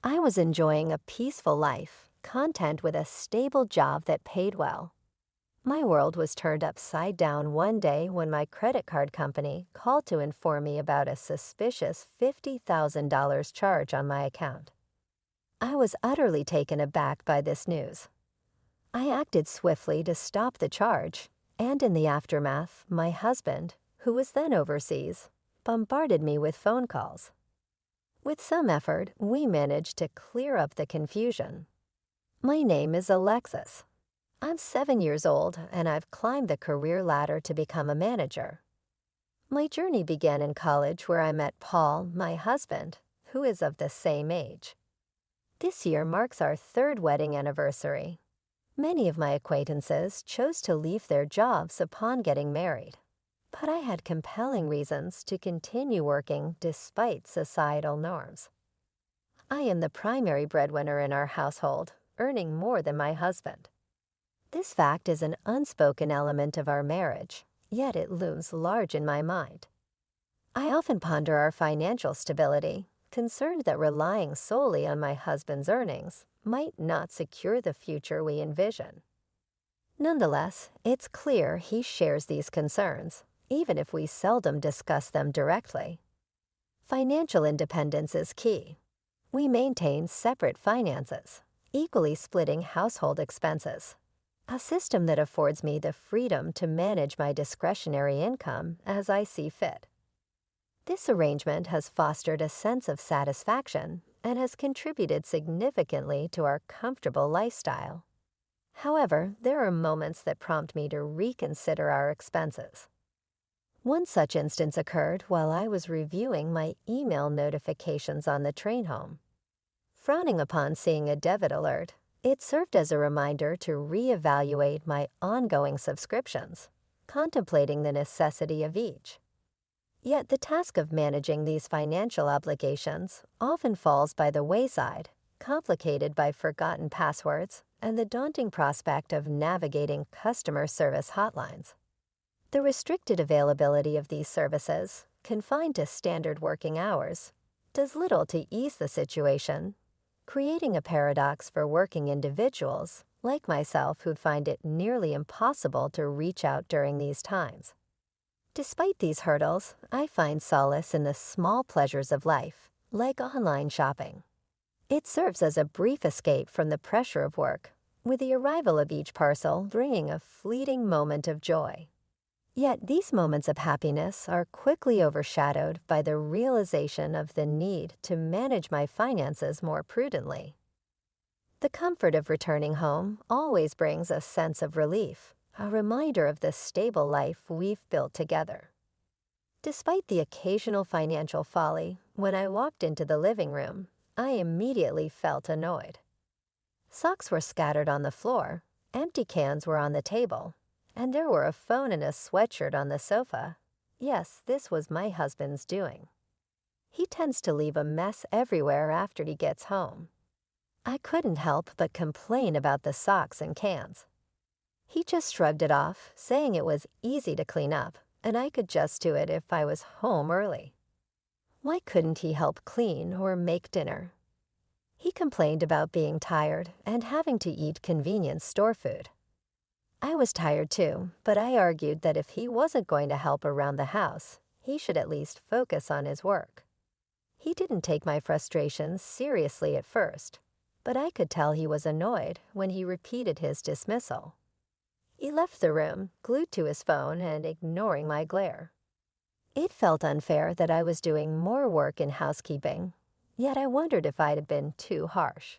I was enjoying a peaceful life, content with a stable job that paid well. My world was turned upside down one day when my credit card company called to inform me about a suspicious $50,000 charge on my account. I was utterly taken aback by this news. I acted swiftly to stop the charge, and in the aftermath, my husband, who was then overseas, bombarded me with phone calls. With some effort, we managed to clear up the confusion. My name is Alexis. I'm 7 years old, and I've climbed the career ladder to become a manager. My journey began in college where I met Paul, my husband, who is of the same age. This year marks our third wedding anniversary. Many of my acquaintances chose to leave their jobs upon getting married, but I had compelling reasons to continue working despite societal norms. I am the primary breadwinner in our household, earning more than my husband. This fact is an unspoken element of our marriage, yet it looms large in my mind. I often ponder our financial stability, concerned that relying solely on my husband's earnings might not secure the future we envision. Nonetheless, it's clear he shares these concerns, even if we seldom discuss them directly. Financial independence is key. We maintain separate finances, equally splitting household expenses, a system that affords me the freedom to manage my discretionary income as I see fit. This arrangement has fostered a sense of satisfaction and has contributed significantly to our comfortable lifestyle. However, there are moments that prompt me to reconsider our expenses. One such instance occurred while I was reviewing my email notifications on the train home. Frowning upon seeing a debit alert, it served as a reminder to reevaluate my ongoing subscriptions, contemplating the necessity of each. Yet the task of managing these financial obligations often falls by the wayside, complicated by forgotten passwords and the daunting prospect of navigating customer service hotlines. The restricted availability of these services, confined to standard working hours, does little to ease the situation, creating a paradox for working individuals like myself who'd find it nearly impossible to reach out during these times. Despite these hurdles, I find solace in the small pleasures of life, like online shopping. It serves as a brief escape from the pressure of work, with the arrival of each parcel bringing a fleeting moment of joy. Yet these moments of happiness are quickly overshadowed by the realization of the need to manage my finances more prudently. The comfort of returning home always brings a sense of relief, a reminder of the stable life we've built together. Despite the occasional financial folly, when I walked into the living room, I immediately felt annoyed. Socks were scattered on the floor, empty cans were on the table, and there were a phone and a sweatshirt on the sofa. Yes, this was my husband's doing. He tends to leave a mess everywhere after he gets home. I couldn't help but complain about the socks and cans. He just shrugged it off, saying it was easy to clean up, and I could just do it if I was home early. Why couldn't he help clean or make dinner? He complained about being tired and having to eat convenience store food. I was tired too, but I argued that if he wasn't going to help around the house, he should at least focus on his work. He didn't take my frustrations seriously at first, but I could tell he was annoyed when he repeated his dismissal. He left the room, glued to his phone and ignoring my glare. It felt unfair that I was doing more work in housekeeping, yet I wondered if I'd been too harsh.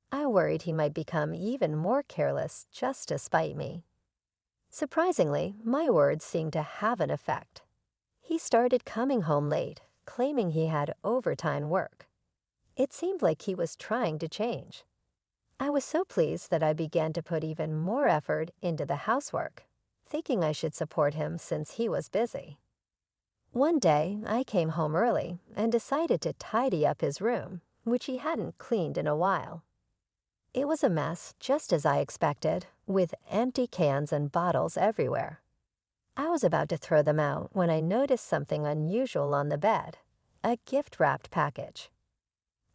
I worried he might become even more careless just to spite me. Surprisingly, my words seemed to have an effect. He started coming home late, claiming he had overtime work. It seemed like he was trying to change. I was so pleased that I began to put even more effort into the housework, thinking I should support him since he was busy. One day, I came home early and decided to tidy up his room, which he hadn't cleaned in a while. It was a mess, just as I expected, with empty cans and bottles everywhere. I was about to throw them out when I noticed something unusual on the bed, a gift-wrapped package.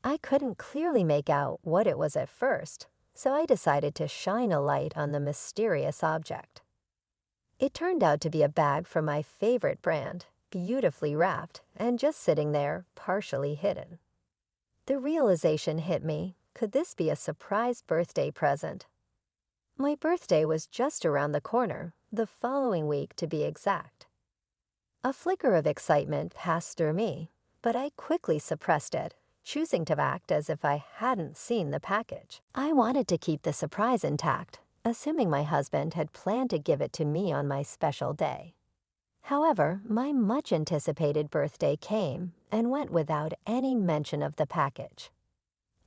I couldn't clearly make out what it was at first, so I decided to shine a light on the mysterious object. It turned out to be a bag from my favorite brand, beautifully wrapped and just sitting there, partially hidden. The realization hit me, could this be a surprise birthday present? My birthday was just around the corner, the following week to be exact. A flicker of excitement passed through me, but I quickly suppressed it, choosing to act as if I hadn't seen the package. I wanted to keep the surprise intact, assuming my husband had planned to give it to me on my special day. However, my much-anticipated birthday came and went without any mention of the package.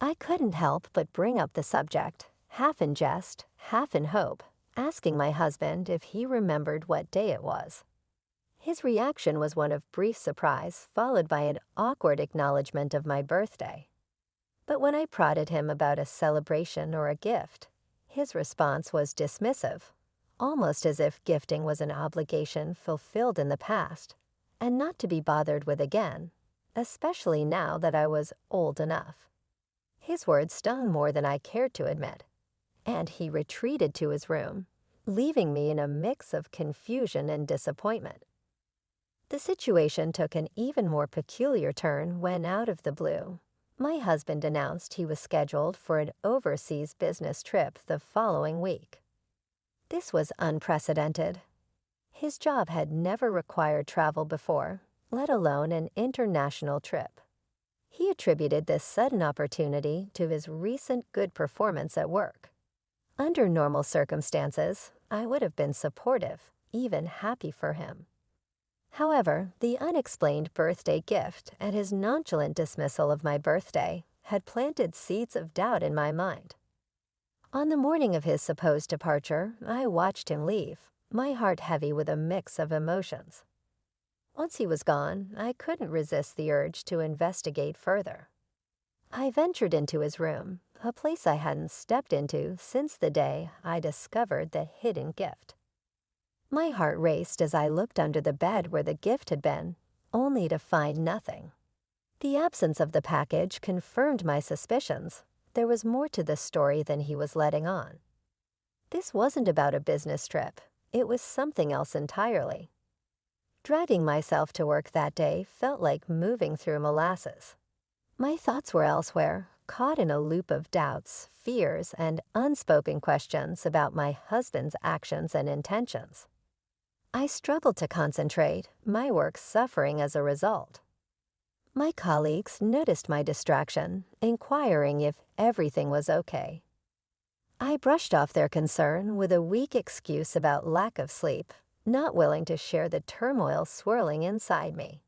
I couldn't help but bring up the subject, half in jest, half in hope, asking my husband if he remembered what day it was. His reaction was one of brief surprise, followed by an awkward acknowledgement of my birthday. But when I prodded him about a celebration or a gift, his response was dismissive, almost as if gifting was an obligation fulfilled in the past and not to be bothered with again, especially now that I was old enough. His words stung more than I cared to admit, and he retreated to his room, leaving me in a mix of confusion and disappointment. The situation took an even more peculiar turn when, out of the blue, my husband announced he was scheduled for an overseas business trip the following week. This was unprecedented. His job had never required travel before, let alone an international trip. He attributed this sudden opportunity to his recent good performance at work. Under normal circumstances, I would have been supportive, even happy for him. However, the unexplained birthday gift and his nonchalant dismissal of my birthday had planted seeds of doubt in my mind. On the morning of his supposed departure, I watched him leave, my heart heavy with a mix of emotions. Once he was gone, I couldn't resist the urge to investigate further. I ventured into his room, a place I hadn't stepped into since the day I discovered the hidden gift. My heart raced as I looked under the bed where the gift had been, only to find nothing. The absence of the package confirmed my suspicions. There was more to this story than he was letting on. This wasn't about a business trip. It was something else entirely. Driving myself to work that day felt like moving through molasses. My thoughts were elsewhere, caught in a loop of doubts, fears, and unspoken questions about my husband's actions and intentions. I struggled to concentrate, my work suffering as a result. My colleagues noticed my distraction, inquiring if everything was okay. I brushed off their concern with a weak excuse about lack of sleep, not willing to share the turmoil swirling inside me.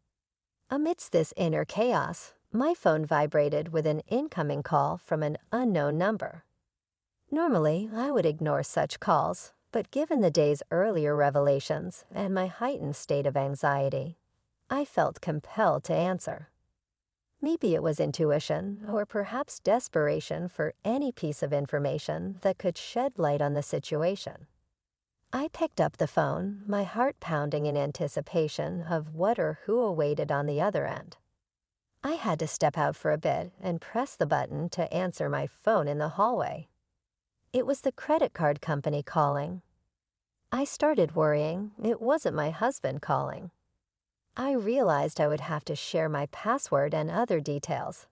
Amidst this inner chaos, my phone vibrated with an incoming call from an unknown number. Normally, I would ignore such calls, but given the day's earlier revelations and my heightened state of anxiety, I felt compelled to answer. Maybe it was intuition, or perhaps desperation for any piece of information that could shed light on the situation. I picked up the phone, my heart pounding in anticipation of what or who awaited on the other end. I had to step out for a bit and press the button to answer my phone in the hallway. It was the credit card company calling. I started worrying it wasn't my husband calling. I realized I would have to share my password and other details.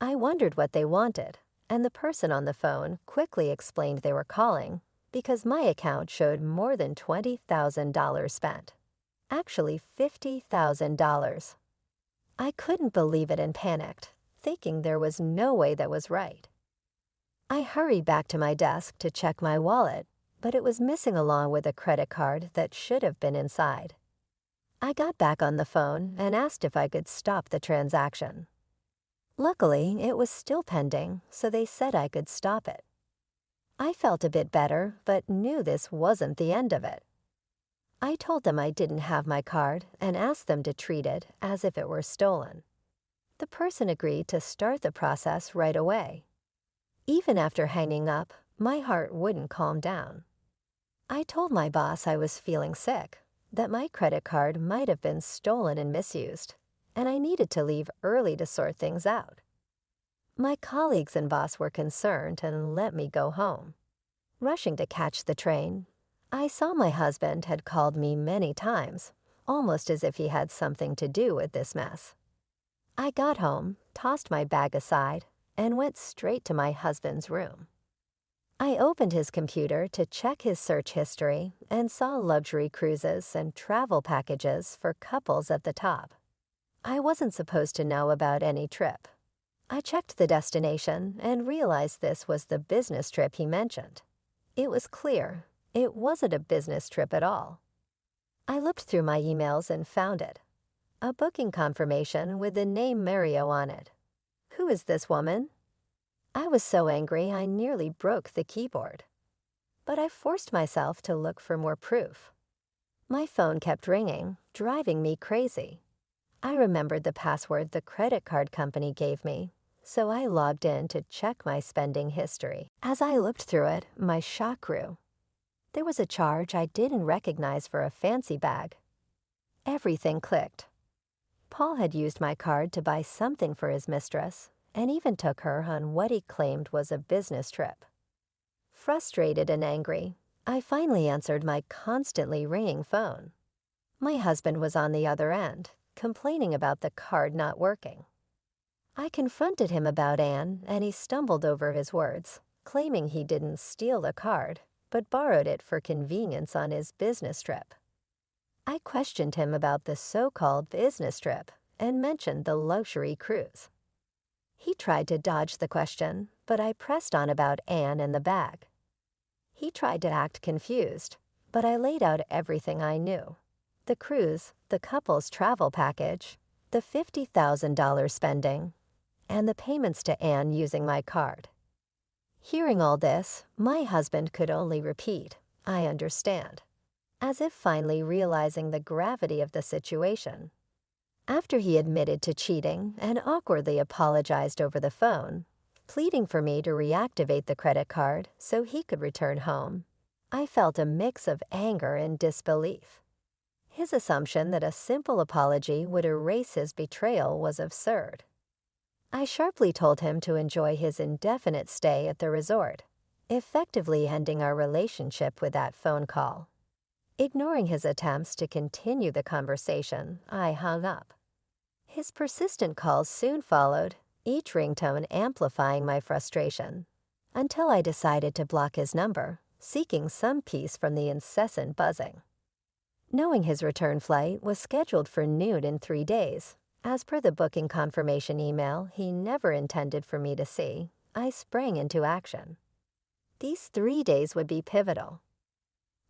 I wondered what they wanted, and the person on the phone quickly explained they were calling because my account showed more than $20,000 spent. Actually, $50,000. I couldn't believe it and panicked, thinking there was no way that was right. I hurried back to my desk to check my wallet, but it was missing along with a credit card that should have been inside. I got back on the phone and asked if I could stop the transaction. Luckily, it was still pending, so they said I could stop it. I felt a bit better, but knew this wasn't the end of it. I told them I didn't have my card and asked them to treat it as if it were stolen. The person agreed to start the process right away. Even after hanging up, my heart wouldn't calm down. I told my boss I was feeling sick, that my credit card might have been stolen and misused, and I needed to leave early to sort things out. My colleagues and boss were concerned and let me go home. Rushing to catch the train, I saw my husband had called me many times, almost as if he had something to do with this mess. I got home, tossed my bag aside, and went straight to my husband's room. I opened his computer to check his search history and saw luxury cruises and travel packages for couples at the top. I wasn't supposed to know about any trip. I checked the destination and realized this was the business trip he mentioned. It was clear it wasn't a business trip at all. I looked through my emails and found it. A booking confirmation with the name Mario on it. Who is this woman? I was so angry I nearly broke the keyboard. But I forced myself to look for more proof. My phone kept ringing, driving me crazy. I remembered the password the credit card company gave me, so I logged in to check my spending history. As I looked through it, my shock grew. There was a charge I didn't recognize for a fancy bag. Everything clicked. Paul had used my card to buy something for his mistress, and even took her on what he claimed was a business trip. Frustrated and angry, I finally answered my constantly ringing phone. My husband was on the other end, complaining about the card not working. I confronted him about Anne, and he stumbled over his words, claiming he didn't steal the card, but borrowed it for convenience on his business trip. I questioned him about the so-called business trip and mentioned the luxury cruise. He tried to dodge the question, but I pressed on about Anne and the bag. He tried to act confused, but I laid out everything I knew. The cruise, the couple's travel package, the $50,000 spending, and the payments to Anne using my card. Hearing all this, my husband could only repeat, "I understand," as if finally realizing the gravity of the situation. After he admitted to cheating and awkwardly apologized over the phone, pleading for me to reactivate the credit card so he could return home, I felt a mix of anger and disbelief. His assumption that a simple apology would erase his betrayal was absurd. I sharply told him to enjoy his indefinite stay at the resort, effectively ending our relationship with that phone call. Ignoring his attempts to continue the conversation, I hung up. His persistent calls soon followed, each ringtone amplifying my frustration, until I decided to block his number, seeking some peace from the incessant buzzing. Knowing his return flight was scheduled for noon in 3 days, as per the booking confirmation email he never intended for me to see, I sprang into action. These 3 days would be pivotal.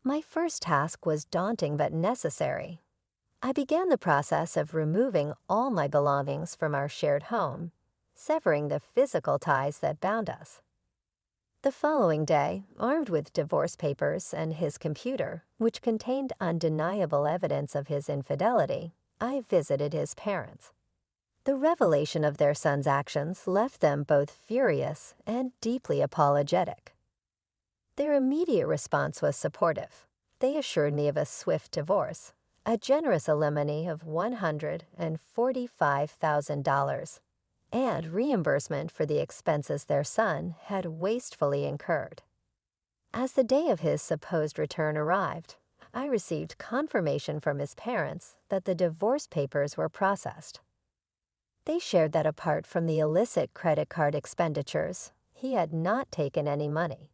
My first task was daunting but necessary. I began the process of removing all my belongings from our shared home, severing the physical ties that bound us. The following day, armed with divorce papers and his computer, which contained undeniable evidence of his infidelity, I visited his parents. The revelation of their son's actions left them both furious and deeply apologetic. Their immediate response was supportive. They assured me of a swift divorce, a generous alimony of $145,000, and reimbursement for the expenses their son had wastefully incurred. As the day of his supposed return arrived, I received confirmation from his parents that the divorce papers were processed. They shared that apart from the illicit credit card expenditures, he had not taken any money.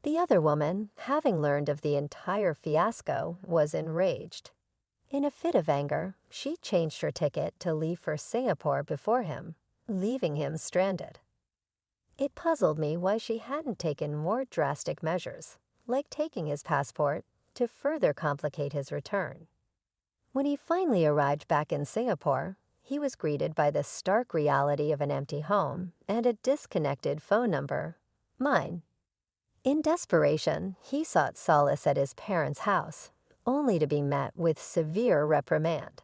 The other woman, having learned of the entire fiasco, was enraged. In a fit of anger, she changed her ticket to leave for Singapore before him, leaving him stranded. It puzzled me why she hadn't taken more drastic measures, like taking his passport, to further complicate his return. When he finally arrived back in Singapore, he was greeted by the stark reality of an empty home and a disconnected phone number, mine. In desperation, he sought solace at his parents' house, only to be met with severe reprimand.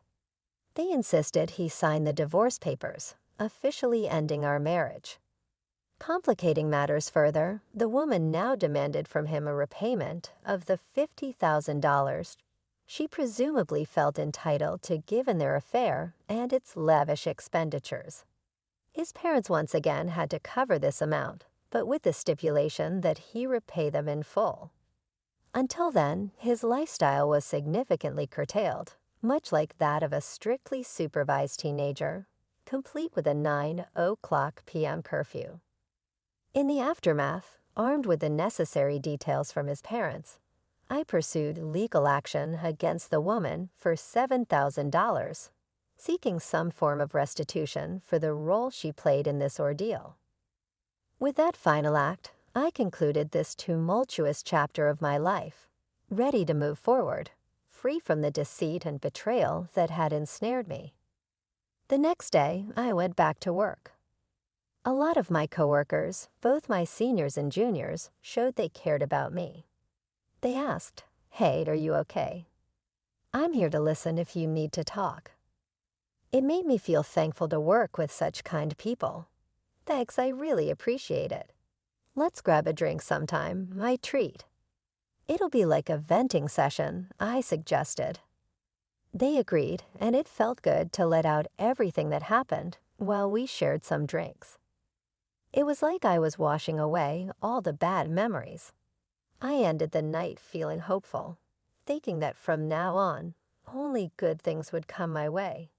They insisted he sign the divorce papers, officially ending our marriage. Complicating matters further, the woman now demanded from him a repayment of the $50,000 she presumably felt entitled to given their affair and its lavish expenditures. His parents once again had to cover this amount, but with the stipulation that he repay them in full. Until then, his lifestyle was significantly curtailed, much like that of a strictly supervised teenager, complete with a 9:00 p.m. curfew. In the aftermath, armed with the necessary details from his parents, I pursued legal action against the woman for $7,000, seeking some form of restitution for the role she played in this ordeal. With that final act, I concluded this tumultuous chapter of my life, ready to move forward, free from the deceit and betrayal that had ensnared me. The next day, I went back to work. A lot of my coworkers, both my seniors and juniors, showed they cared about me. They asked, "Hey, are you okay? I'm here to listen if you need to talk." It made me feel thankful to work with such kind people. Thanks, I really appreciate it. Let's grab a drink sometime, my treat. It'll be like a venting session, I suggested. They agreed, and it felt good to let out everything that happened while we shared some drinks. It was like I was washing away all the bad memories. I ended the night feeling hopeful, thinking that from now on, only good things would come my way.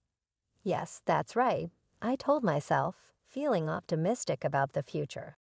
Yes, that's right, I told myself, feeling optimistic about the future.